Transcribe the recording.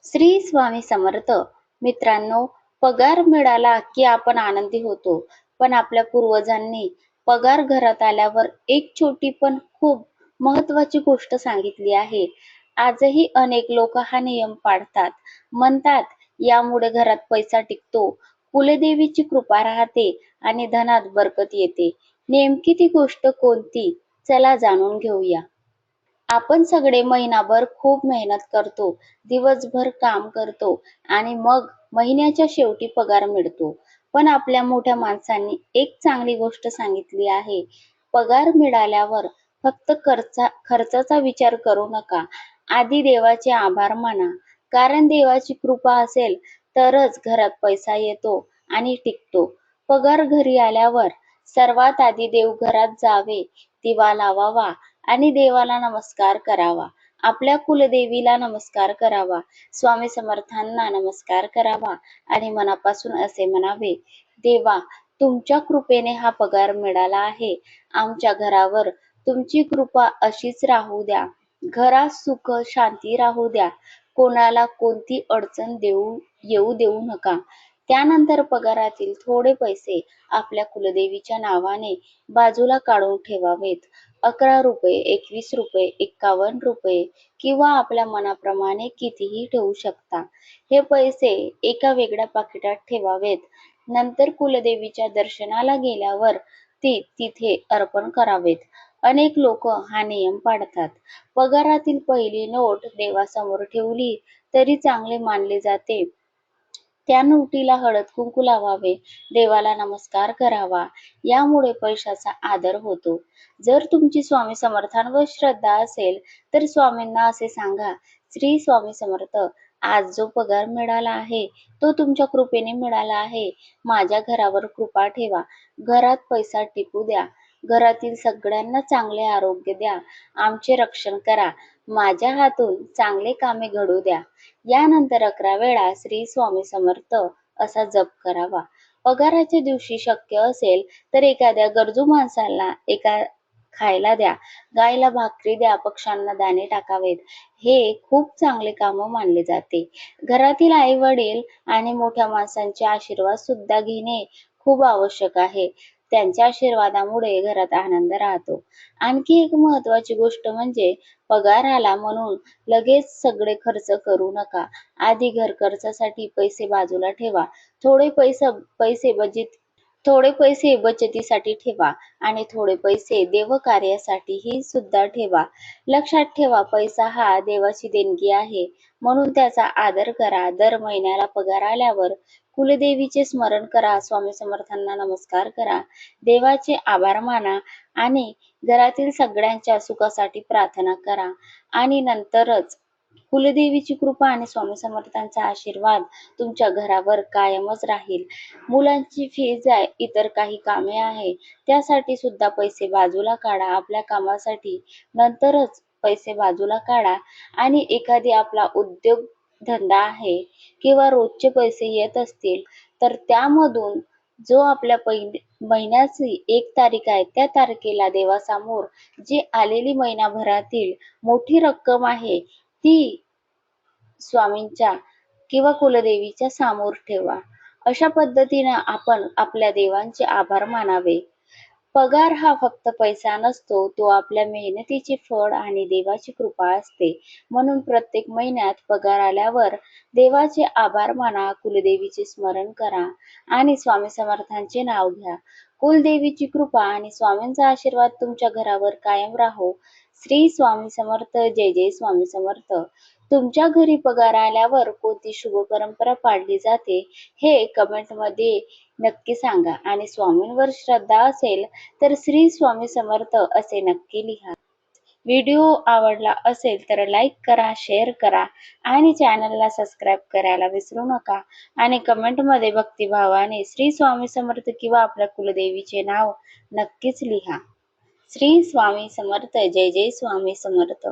श्री स्वामी समर्थ. मित्रांनो, पगार मिळाला की आपण आनंदी होतो, पण आपल्या पूर्वजांनी पगार घरात आल्यावर एक छोटी पण खूप महत्वाची गोष्ट सांगितली आहे. आजही अनेक लोक हा नियम पाळतात. म्हणतात यामुळे घरात पैसा टिकतो, कुलदेवीची कृपा राहते आणि धनात बरकत येते. नेमकी ती गोष्ट कोणती? चला जाणून घेऊया. आपण सगळे महिनाभर खूप मेहनत करतो, दिवसभर काम करतो आणि मग महिन्याच्या शेवटी पगार मिळतो. पण आपल्या मोठ्या माणसांनी एक चांगली गोष्ट सांगितली आहे. पगार मिळाल्यावर फक्त खर्चाचा विचार करू नका. आधी देवाचे आभार माना. कारण देवाची कृपा असेल तरच घरात पैसा येतो आणि टिकतो. पगार घरी आल्यावर सर्वात आधी देवघरात जावे, दिवा लावावा आणि देवाला नमस्कार करावा. आपल्या कुलदेवीला नमस्कार करावा, स्वामी समर्थांना नमस्कार करावा आणि मनापासून असे म्हणावे, देवा, तुमच्या कृपेने हा पगार मिळाला आहे. आमच्या घरावर तुमची कृपा अशीच राहू द्या. घरात सुख शांती राहू द्या. कोणाला कोणती अडचण येऊ देऊ नका. त्यानंतर पगारातील थोडे पैसे आपल्या कुलदेवीच्या नावाने बाजूला काढून ठेवावेत. 11 रुपये, 21 रुपये, 51 रुपये किंवा आपल्या मनाप्रमाणे कितीही ठेवू शकता. हे पैसे एका वेगळ्या पाकिटात ठेवावेत. नंतर कुलदेवीच्या दर्शनाला गेल्यावर तिथे अर्पण करावेत. अनेक लोक हा नियम पाळतात. पगारातील पहिली नोट देवासमोर ठेवली तरी चांगले मानले जाते. त्या नोटीला हळद कुंकू लावावे, देवाला नमस्कार करावा. यामुळे पैशाचा आदर होतो. जर तुमची स्वामी समर्थांवर श्रद्धा असेल तर स्वामींना असे सांगा, श्री स्वामी समर्थ, आज जो पगार मिळाला आहे तो तुमच्या कृपेने मिळाला आहे. माझ्या घरावर कृपा ठेवा. घरात पैसा टिकू द्या. घरातील सगळ्यांना चांगले आरोग्य द्या. आमचे रक्षण करा. माझ्या हातून चांगले कामे घडू द्या. यानंतर 11 वेळा श्री स्वामी समर्थ असा जप करावा. पगाराच्या दिवशी शक्य असेल तर एखाद्या गरजू माणसाला खायला द्या. गायला भाकरी द्या. पक्ष्यांना दाणे टाकावेत. हे खूप चांगले काम मानले जाते. घरातील आई वडील आणि मोठ्या माणसांचे आशीर्वाद सुद्धा घेणे खूप आवश्यक आहे. त्यांच्या आशीर्वादामुळे घरात आनंद राहतो. आणखी एक महत्वाची गोष्ट म्हणजे पगार आला म्हणून लगेच सगळे खर्च करू नका. आधी घर खर्चासाठी पैसे बाजूला ठेवा. थोडे पैसे बचतीसाठी ठेवा आणि थोडे पैसे देवकार्यासाठीही सुद्धा ठेवा. लक्षात ठेवा, पैसा हा देवाची देणगी आहे, म्हणून त्याचा आदर करा. दर महिन्याला पगार आल्यावर कुलदेवीचे स्मरण करा, स्वामी समर्थांना नमस्कार करा, देवाचे आभार माना आणि घरातील सगळ्यांच्या सुखासाठी प्रार्थना करा आणि नंतरच कुलदेवीची कृपा आणि स्वामी समर्थांचा आशीर्वाद तुमच्या घरावर कायमच राहील. मुलांची फीज आहे, इतर काही कामे आहे, त्यासाठी सुद्धा पैसे बाजूला काढा. आपल्या कामासाठी नंतरच पैसे बाजूला काढा आणि एखादी आपला उद्योग धंदा आहे किंवा रोजचे पैसे येत असतील तर त्यामधून जो आपल्या महिन्याची 1 तारीख आहे त्या तारखेला देवासमोर जी आलेली महिनाभरातील मोठी रक्कम आहे ती स्वामींच्या किंवा कुलदेवीच्या समोर ठेवा. अशा पद्धतीने आपण आपल्या देवांचे आभार मानावे. पगार हा फक्त पैसा नसतो, तो आपल्या मेहनतीचे फळ आणि देवाची कृपा असते. म्हणून प्रत्येक महिन्यात पगार आल्यावर देवाचे आभार माना, कुलदेवीचे स्मरण करा आणि स्वामी समर्थांचे नाव घ्या. कुलदेवीची कृपा आणि स्वामींचा आशीर्वाद तुमच्या घरावर कायम राहो. श्री स्वामी समर्थ. जय जय स्वामी समर्थ. तुमच्या घरी पगार आल्यावर कोणती शुभ परंपरा पाळली जाते हे कमेंटमध्ये नक्की सांगा आणि स्वामींवर श्रद्धा असेल तर श्री स्वामी समर्थ असे नक्की लिहा. व्हिडिओ आवडला असेल तर लाईक करा, शेअर करा आणि चॅनलला सबस्क्राईब करायला विसरू नका आणि कमेंटमध्ये भक्तिभावाने श्री स्वामी समर्थ किंवा आपल्या कुलदेवीचे नाव नक्कीच लिहा. श्री स्वामी समर्थ. जय जय स्वामी समर्थ.